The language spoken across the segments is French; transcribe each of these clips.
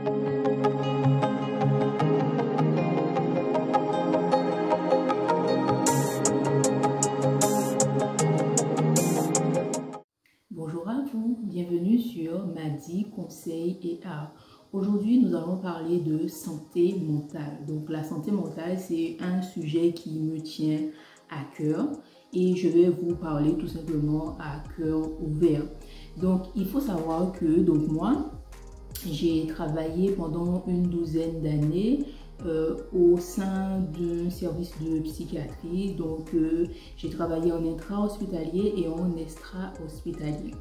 Bonjour à vous, bienvenue sur Madi Conseil et Art. Aujourd'hui, nous allons parler de santé mentale. Donc, la santé mentale, c'est un sujet qui me tient à cœur et je vais vous parler tout simplement à cœur ouvert. Donc, il faut savoir que moi, j'ai travaillé pendant une douzaine d'années au sein d'un service de psychiatrie. Donc, j'ai travaillé en intra-hospitalier et en extra-hospitalier.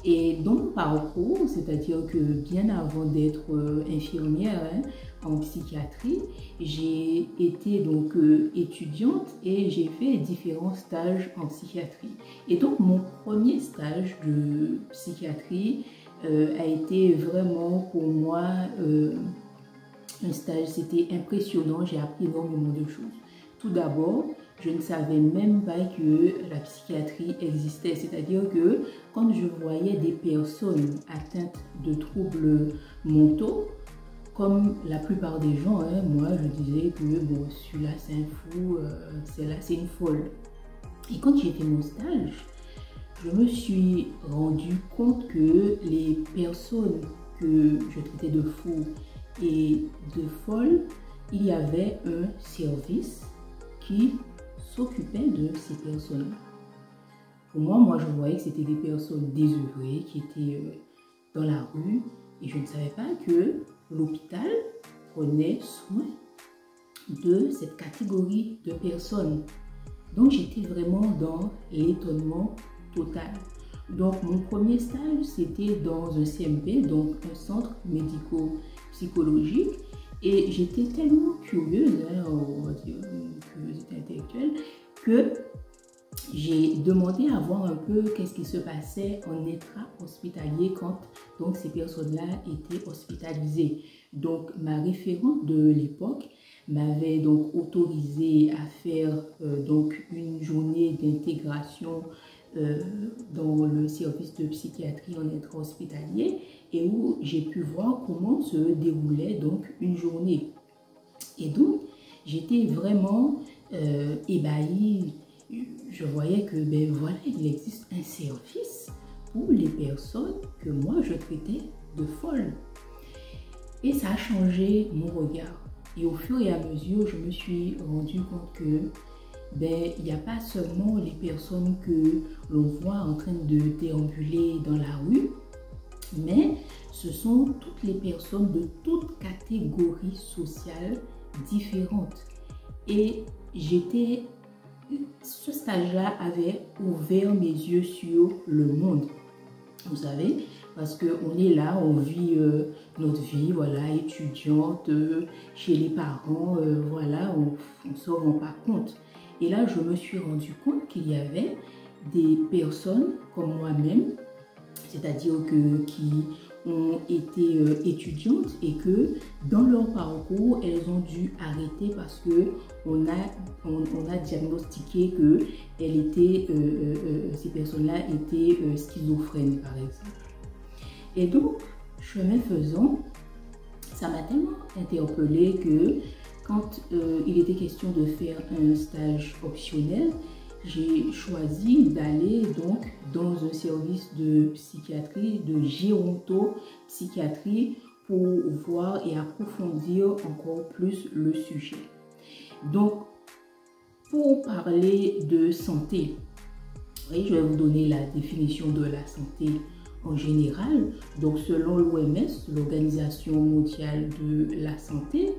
Et dans mon parcours, c'est-à-dire que bien avant d'être infirmière en psychiatrie, j'ai été donc étudiante et j'ai fait différents stages en psychiatrie. Et donc, mon premier stage de psychiatrie a été vraiment pour moi un stage, c'était impressionnant, j'ai appris énormément de choses. Tout d'abord, je ne savais même pas que la psychiatrie existait, c'est-à-dire que quand je voyais des personnes atteintes de troubles mentaux, comme la plupart des gens, moi je disais que bon, celui-là c'est un fou, celle-là c'est une folle. Et quand j'ai fait mon stage, je me suis rendu compte que les personnes que je traitais de fous et de folles, il y avait un service qui s'occupait de ces personnes-là. Pour moi, je voyais que c'était des personnes désœuvrées qui étaient dans la rue et je ne savais pas que l'hôpital prenait soin de cette catégorie de personnes. Donc, j'étais vraiment dans l'étonnement total. Donc, mon premier stage, c'était dans un CMP, donc un centre médico-psychologique. Et j'étais tellement curieuse, on va dire une curiosité intellectuelle, que j'ai demandé à voir un peu qu'est-ce qui se passait en intra-hospitalier quand donc, ces personnes-là étaient hospitalisées. Donc, ma référente de l'époque m'avait donc autorisé à faire donc une journée d'intégration dans le service de psychiatrie en intra-hospitalier et où j'ai pu voir comment se déroulait donc une journée. Et donc, j'étais vraiment ébahie. Je voyais que, ben voilà, il existe un service pour les personnes que moi je traitais de folles. Et ça a changé mon regard. Et au fur et à mesure, je me suis rendu compte que il n'y a pas seulement les personnes que l'on voit en train de déambuler dans la rue, mais ce sont toutes les personnes de toutes catégories sociales différentes. Et ce stage-là avait ouvert mes yeux sur le monde. Vous savez, parce qu'on est là, on vit notre vie, voilà, étudiante, chez les parents, voilà, on ne se rend pas compte. Et là, je me suis rendu compte qu'il y avait des personnes comme moi-même, c'est-à-dire qui ont été étudiantes et que dans leur parcours, elles ont dû arrêter parce que on a diagnostiqué que ces personnes-là étaient schizophrènes, par exemple. Et donc, chemin faisant, ça m'a tellement interpellée que quand il était question de faire un stage optionnel, j'ai choisi d'aller donc dans un service de psychiatrie, de gérontopsychiatrie pour voir et approfondir encore plus le sujet. Donc, pour parler de santé, oui, je vais vous donner la définition de la santé en général. Donc, selon l'OMS, l'Organisation mondiale de la santé,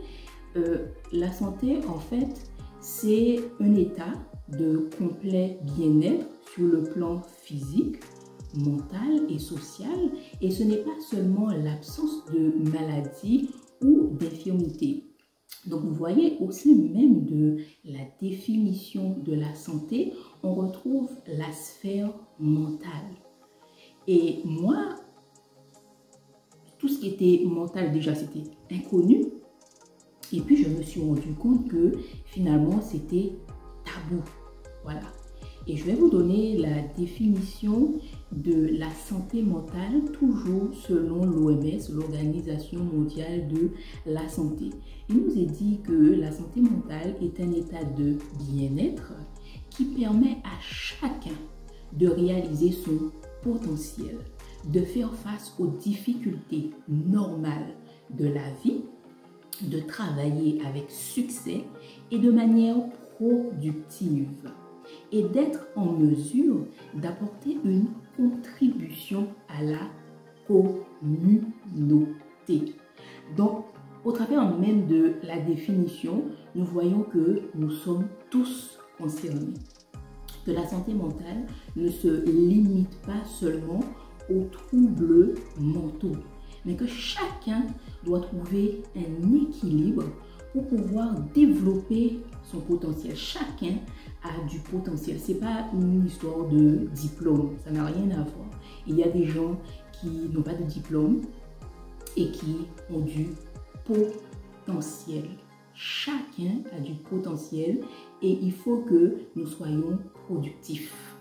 la santé, en fait, c'est un état de complet bien-être sur le plan physique, mental et social. Et ce n'est pas seulement l'absence de maladie ou d'infirmité. Donc, vous voyez, au sein même de la définition de la santé, on retrouve la sphère mentale. Et moi, tout ce qui était mental, déjà, c'était inconnu. Et puis, je me suis rendu compte que finalement, c'était tabou. Voilà. Et je vais vous donner la définition de la santé mentale, toujours selon l'OMS, l'Organisation mondiale de la santé. Il nous est dit que la santé mentale est un état de bien-être qui permet à chacun de réaliser son potentiel, de faire face aux difficultés normales de la vie, de travailler avec succès et de manière productive, et d'être en mesure d'apporter une contribution à la communauté. Donc, au travers même de la définition, nous voyons que nous sommes tous concernés. Que la santé mentale ne se limite pas seulement aux troubles mentaux, mais que chacun doit trouver un équilibre pour pouvoir développer son potentiel. Chacun a du potentiel. Ce n'est pas une histoire de diplôme, ça n'a rien à voir. Il y a des gens qui n'ont pas de diplôme et qui ont du potentiel. Chacun a du potentiel et il faut que nous soyons productifs.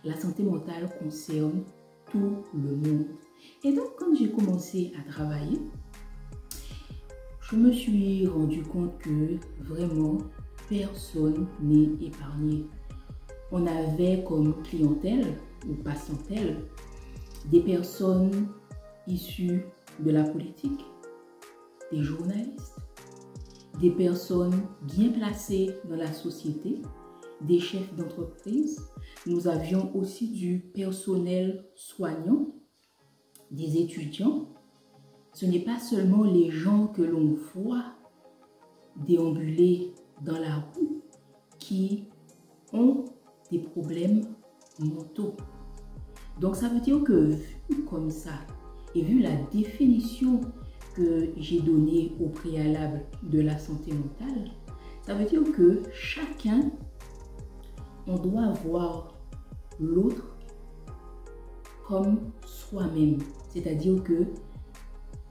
La santé mentale concerne tout le monde. Et donc, quand j'ai commencé à travailler, je me suis rendu compte que vraiment, personne n'est épargné. On avait comme clientèle ou patientèle des personnes issues de la politique, des journalistes, des personnes bien placées dans la société, des chefs d'entreprise. Nous avions aussi du personnel soignant, des étudiants. Ce n'est pas seulement les gens que l'on voit déambuler dans la rue qui ont des problèmes mentaux. Donc ça veut dire que vu comme ça et vu la définition que j'ai donnée au préalable de la santé mentale, ça veut dire que chacun, on doit voir l'autre comme soi-même. C'est-à-dire que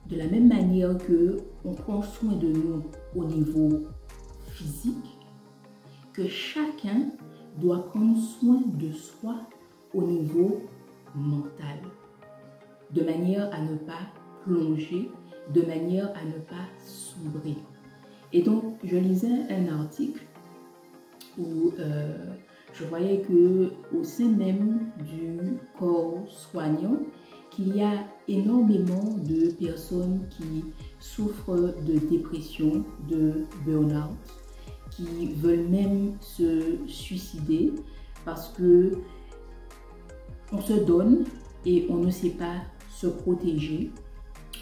de la même manière que on prend soin de nous au niveau physique, que chacun doit prendre soin de soi au niveau mental, de manière à ne pas plonger, de manière à ne pas sombrer. Et donc, je lisais un article où je voyais que au sein même du corps soignant, qu'il y a énormément de personnes qui souffrent de dépression, de burn-out, qui veulent même se suicider parce que on se donne et on ne sait pas se protéger,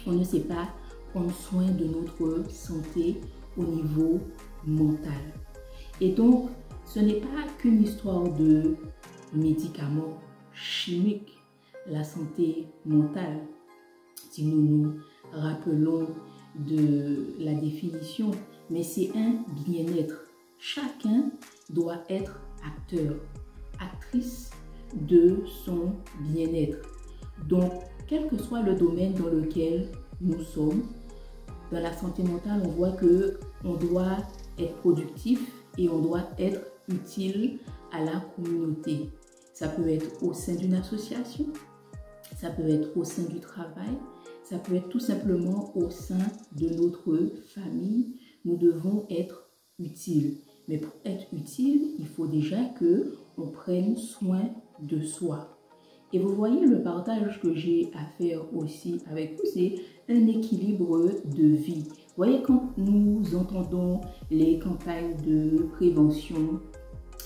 on ne sait pas prendre soin de notre santé au niveau mental. Et donc, ce n'est pas qu'une histoire de médicaments chimiques, la santé mentale. Si nous nous rappelons de la définition, mais c'est un bien-être. Chacun doit être acteur, actrice de son bien-être. Donc, quel que soit le domaine dans lequel nous sommes, dans la santé mentale, on voit qu'on doit être productif et on doit être utile à la communauté. Ça peut être au sein d'une association, ça peut être au sein du travail, ça peut être tout simplement au sein de notre famille. Nous devons être utiles. Mais pour être utile, il faut déjà qu'on prenne soin de soi. Et vous voyez, le partage que j'ai à faire aussi avec vous, c'est un équilibre de vie. Vous voyez, quand nous entendons les campagnes de prévention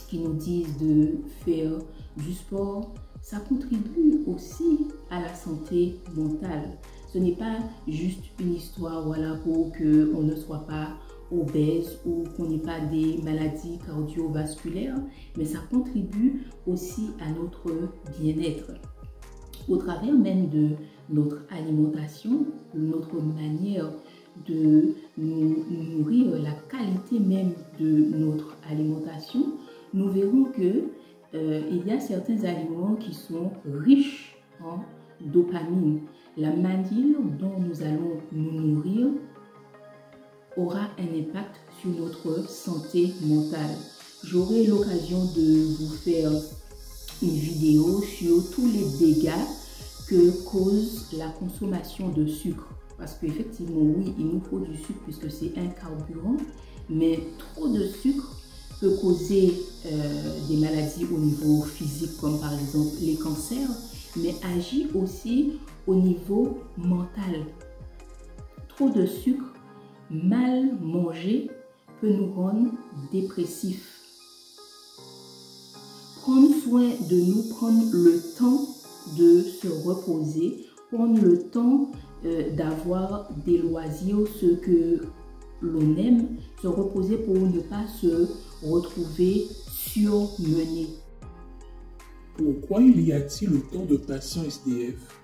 qui nous disent de faire du sport, ça contribue aussi à la santé mentale. Ce n'est pas juste une histoire, voilà, pour qu'on ne soit pas obèse ou qu'on n'ait pas des maladies cardiovasculaires, mais ça contribue aussi à notre bien-être. Au travers même de notre alimentation, notre manière de nous nourrir, la qualité même de notre alimentation, nous verrons que il y a certains aliments qui sont riches en dopamine. La manière dont nous allons nous nourrir aura un impact sur notre santé mentale. j'aurai l'occasion de vous faire une vidéo sur tous les dégâts que cause la consommation de sucre. Parce qu'effectivement, oui, il nous faut du sucre puisque c'est un carburant, mais trop de sucre peut causer des maladies au niveau physique, comme par exemple les cancers, mais agit aussi au niveau mental. Trop de sucre mal mangé peut nous rendre dépressifs. Prendre soin de nous, prendre le temps de se reposer, prendre le temps d'avoir des loisirs, ce que l'on aime, se reposer pour ne pas se retrouver surmené. Pourquoi il y a-t-il autant de patients SDF?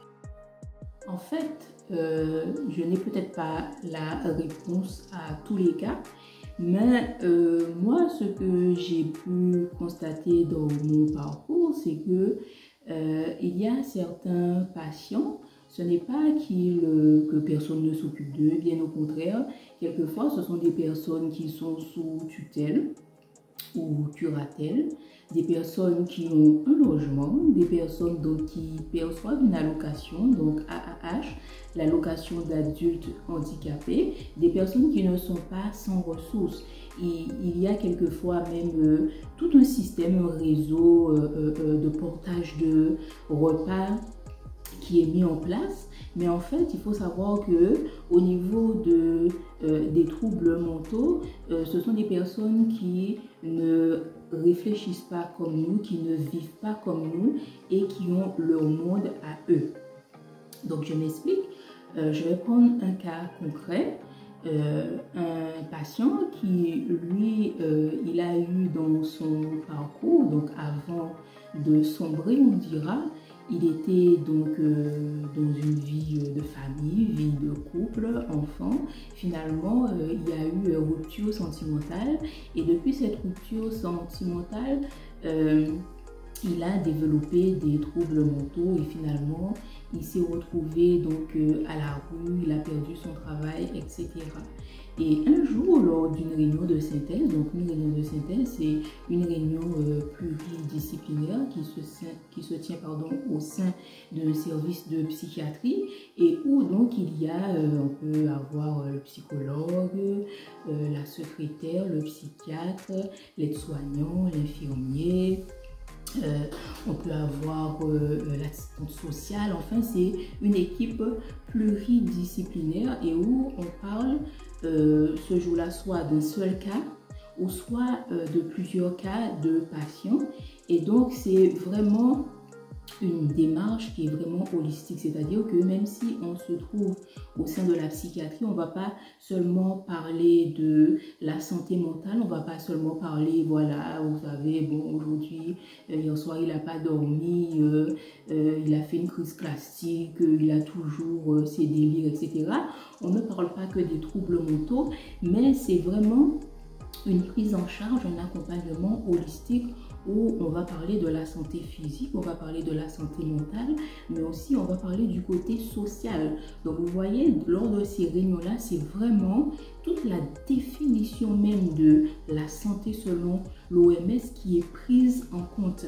En fait, je n'ai peut-être pas la réponse à tous les cas, mais moi, ce que j'ai pu constater dans mon parcours, c'est que il y a certains patients, ce n'est pas que personne ne s'occupe d'eux, bien au contraire, quelquefois ce sont des personnes qui sont sous tutelle ou curatelle, des personnes qui ont un logement, des personnes donc qui perçoivent une allocation, donc AAH, l'allocation d'adultes handicapés, des personnes qui ne sont pas sans ressources. Il y a quelquefois même tout un système, un réseau de portage de repas qui est mis en place. Mais en fait, il faut savoir que au niveau des troubles mentaux, ce sont des personnes qui ne réfléchissent pas comme nous, qui ne vivent pas comme nous et qui ont leur monde à eux. Donc, je m'explique. Je vais prendre un cas concret. Un patient qui, lui, il a eu dans son parcours, donc avant de sombrer, on dira, il était donc dans une vie de famille, vie de couple, enfant. Finalement, il y a eu une rupture sentimentale et depuis cette rupture sentimentale, il a développé des troubles mentaux et finalement, il s'est retrouvé donc à la rue, il a perdu son travail, etc. Et un jour, lors d'une réunion de synthèse, donc une réunion de synthèse, c'est une réunion pluridisciplinaire qui se tient au sein d'un service de psychiatrie et où donc il y a, on peut avoir le psychologue, la secrétaire, le psychiatre, l'aide-soignant, l'infirmier. On peut avoir l'assistante sociale, enfin c'est une équipe pluridisciplinaire et où on parle ce jour-là soit d'un seul cas ou soit de plusieurs cas de patients et donc c'est vraiment une démarche qui est vraiment holistique, c'est-à-dire que même si on se trouve au sein de la psychiatrie, on ne va pas seulement parler de la santé mentale, on ne va pas seulement parler, voilà, vous savez, bon, aujourd'hui, hier soir, il n'a pas dormi, il a fait une crise plastique, il a toujours ses délires, etc. On ne parle pas que des troubles mentaux, mais c'est vraiment une prise en charge, un accompagnement holistique où on va parler de la santé physique, on va parler de la santé mentale, mais aussi on va parler du côté social. Donc vous voyez, lors de ces réunions-là, c'est vraiment toute la définition même de la santé selon l'OMS qui est prise en compte.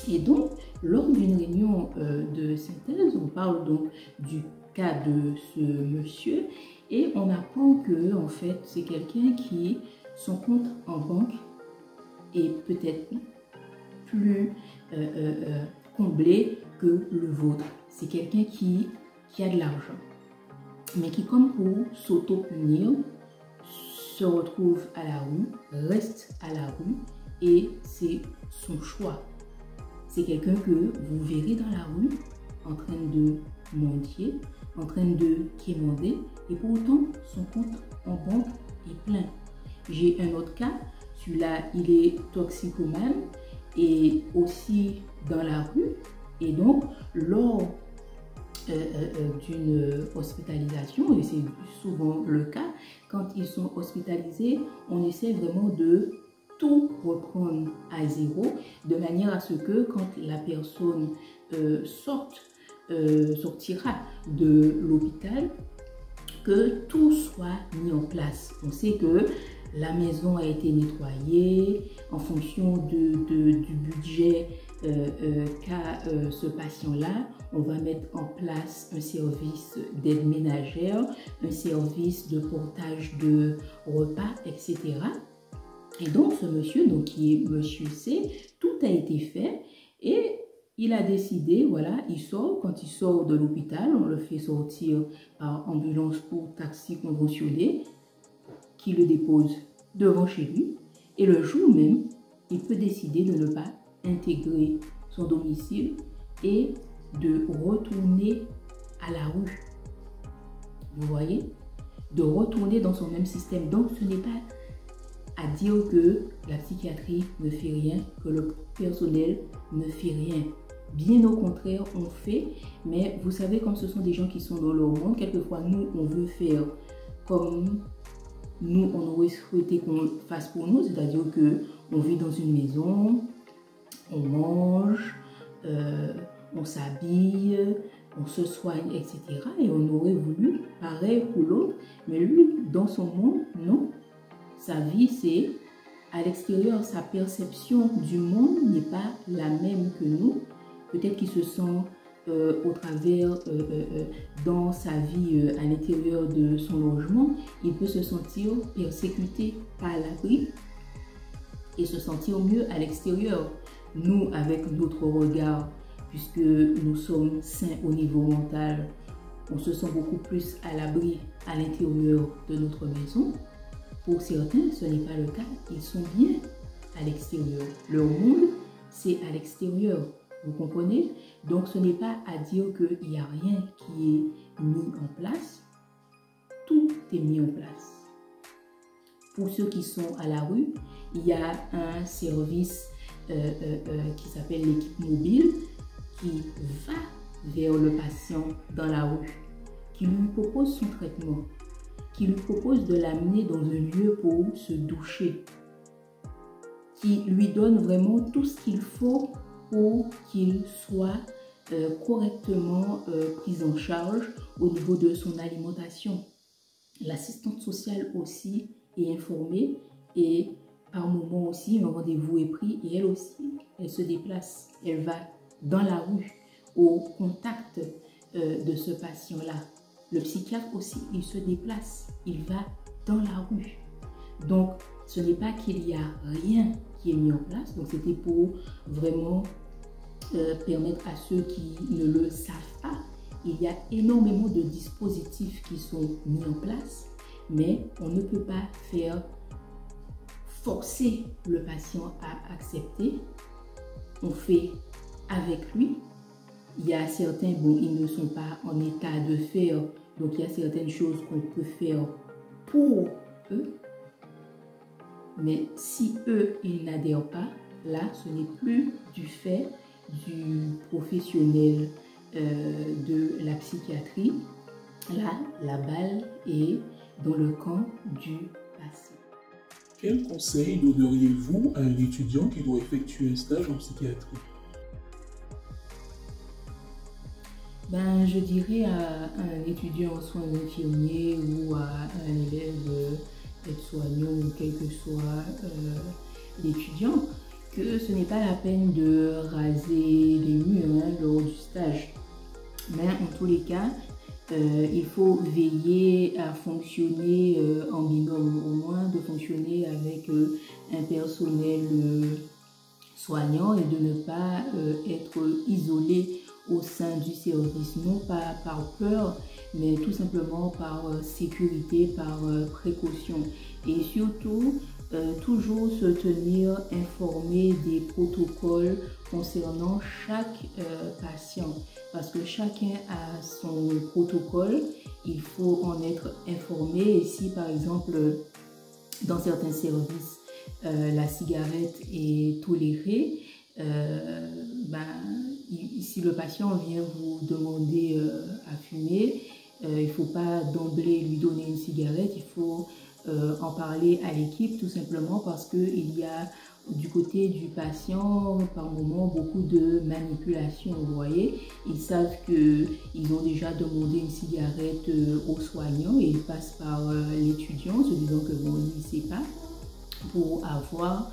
Et donc, lors d'une réunion de synthèse, on parle donc du cas de ce monsieur et on apprend que en fait, c'est quelqu'un qui, son compte en banque est peut-être plus comblé que le vôtre. C'est quelqu'un qui a de l'argent, mais qui, comme pour s'auto-punir, se retrouve à la rue, reste à la rue, et c'est son choix. C'est quelqu'un que vous verrez dans la rue en train de mendier, en train de quémander, et pour autant, son compte en banque est plein. J'ai un autre cas, celui-là, il est toxicomane et aussi dans la rue. Et donc, lors d'une hospitalisation, et c'est souvent le cas, quand ils sont hospitalisés, on essaie vraiment de tout reprendre à zéro, de manière à ce que quand la personne sortira de l'hôpital, que tout soit mis en place. On sait que la maison a été nettoyée, en fonction du budget qu'a ce patient-là, on va mettre en place un service d'aide ménagère, un service de portage de repas, etc. Et donc ce monsieur, donc, qui est monsieur C, tout a été fait et il a décidé, voilà, il sort. Quand il sort de l'hôpital, on le fait sortir par ambulance ou taxi conventionné qui le dépose devant chez lui. Et le jour même, il peut décider de ne pas intégrer son domicile et de retourner à la rue. Vous voyez? De retourner dans son même système. Donc ce n'est pas à dire que la psychiatrie ne fait rien, que le personnel ne fait rien. Bien au contraire, on fait, mais vous savez, comme ce sont des gens qui sont dans leur monde, quelquefois nous, on veut faire comme nous, on aurait souhaité qu'on fasse pour nous, c'est-à-dire qu'on vit dans une maison, on mange, on s'habille, on se soigne, etc. Et on aurait voulu pareil pour l'autre, mais lui, dans son monde, non. Sa vie, c'est à l'extérieur, sa perception du monde n'est pas la même que nous. Peut-être qu'il se sent au travers, dans sa vie à l'intérieur de son logement, il peut se sentir persécuté, pas à l'abri, et se sentir mieux à l'extérieur. Nous, avec notre regard, puisque nous sommes sains au niveau mental, on se sent beaucoup plus à l'abri à l'intérieur de notre maison. Pour certains, ce n'est pas le cas. Ils sont bien à l'extérieur. Leur monde, c'est à l'extérieur. Vous comprenez? Donc, ce n'est pas à dire qu'il n'y a rien qui est mis en place. Tout est mis en place. Pour ceux qui sont à la rue, il y a un service qui s'appelle l'équipe mobile qui va vers le patient dans la rue, qui lui propose son traitement, qui lui propose de l'amener dans un lieu pour se doucher, qui lui donne vraiment tout ce qu'il faut pour qu'il soit correctement pris en charge au niveau de son alimentation. L'assistante sociale aussi est informée et par moment aussi un rendez-vous est pris et elle aussi, elle se déplace, elle va dans la rue au contact de ce patient-là. Le psychiatre aussi, il se déplace, il va dans la rue. Donc, ce n'est pas qu'il y a rien qui est mis en place. Donc, c'était pour vraiment permettre à ceux qui ne le savent pas. Il y a énormément de dispositifs qui sont mis en place, mais on ne peut pas faire forcer le patient à accepter. On fait avec lui. Il y a certains, bon, ils ne sont pas en état de faire, donc il y a certaines choses qu'on peut faire pour eux. Mais si eux, ils n'adhèrent pas, là, ce n'est plus du fait du professionnel de la psychiatrie. Là, la balle est dans le camp du patient. Quel conseil donneriez-vous à un étudiant qui doit effectuer un stage en psychiatrie? Ben, je dirais à un étudiant en soins infirmiers ou à un élève aide-soignant ou quel que soit l'étudiant, que ce n'est pas la peine de raser les murs lors du stage. Mais en tous les cas, il faut veiller à fonctionner en binôme, au moins de fonctionner avec un personnel soignant et de ne pas être isolé au sein du service, non pas par peur, mais tout simplement par sécurité, par précaution. Et surtout, toujours se tenir informé des protocoles concernant chaque patient. Parce que chacun a son protocole, il faut en être informé. Et si par exemple, dans certains services, la cigarette est tolérée, si le patient vient vous demander à fumer, il ne faut pas d'emblée lui donner une cigarette, il faut en parler à l'équipe tout simplement parce qu'il y a du côté du patient par moment beaucoup de manipulation, vous voyez. Ils savent qu'ils ont déjà demandé une cigarette aux soignants et ils passent par l'étudiant se disant que bon, il ne sait pas pour avoir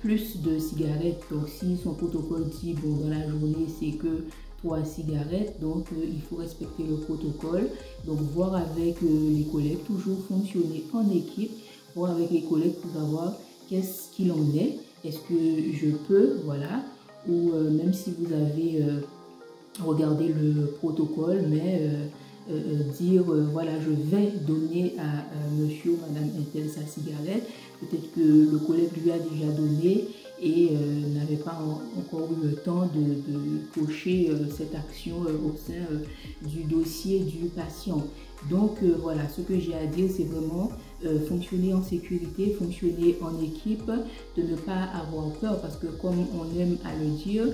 plus de cigarettes. Donc si son protocole dit bon dans la journée c'est que 3 cigarettes, donc il faut respecter le protocole. Donc voir avec les collègues, toujours fonctionner en équipe, voir avec les collègues pour savoir qu'est-ce qu'il en est, est-ce que je peux, voilà, ou même si vous avez regardé le protocole, mais dire voilà, je vais donner à monsieur ou madame Intel sa cigarette, peut-être que le collègue lui a déjà donné et n'avait pas encore eu le temps de cocher cette action au sein du dossier du patient. Donc voilà, ce que j'ai à dire, c'est vraiment fonctionner en sécurité, fonctionner en équipe, de ne pas avoir peur parce que comme on aime à le dire,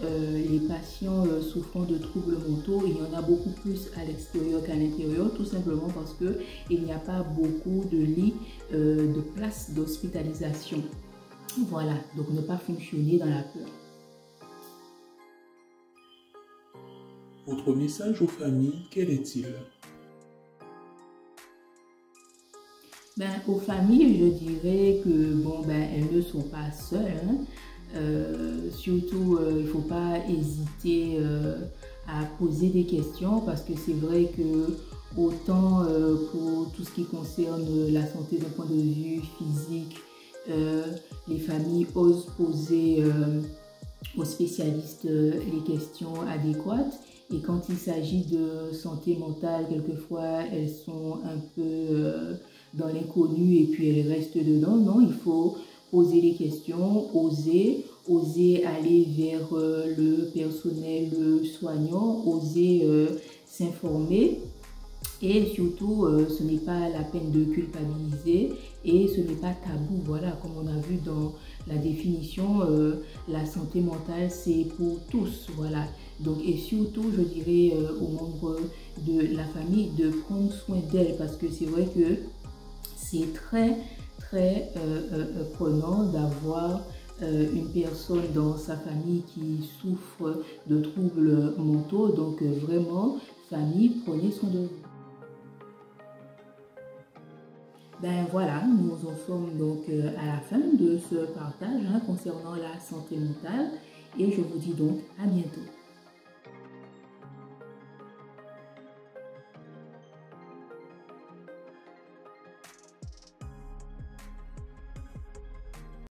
les patients souffrant de troubles mentaux, il y en a beaucoup plus à l'extérieur qu'à l'intérieur, tout simplement parce qu'il n'y a pas beaucoup de lits de places d'hospitalisation. Voilà, donc ne pas fonctionner dans la peur. Votre message aux familles, quel est-il? Aux familles, je dirais que bon, elles ne sont pas seules. Hein. Surtout, il ne faut pas hésiter à poser des questions parce que c'est vrai que autant pour tout ce qui concerne la santé d'un point de vue physique, les familles osent poser aux spécialistes les questions adéquates. Et quand il s'agit de santé mentale, quelquefois elles sont un peu dans l'inconnu et puis elles restent dedans. Non, il faut poser les questions, oser aller vers le personnel soignant, oser s'informer. Et surtout, ce n'est pas la peine de culpabiliser et ce n'est pas tabou. Voilà, comme on a vu dans la définition, la santé mentale, c'est pour tous. Voilà. Donc, et surtout, je dirais aux membres de la famille de prendre soin d'elle parce que c'est vrai que c'est très prenant d'avoir une personne dans sa famille qui souffre de troubles mentaux. Donc, vraiment, famille, prenez soin de vous. Voilà, nous en sommes donc à la fin de ce partage concernant la santé mentale et je vous dis donc à bientôt.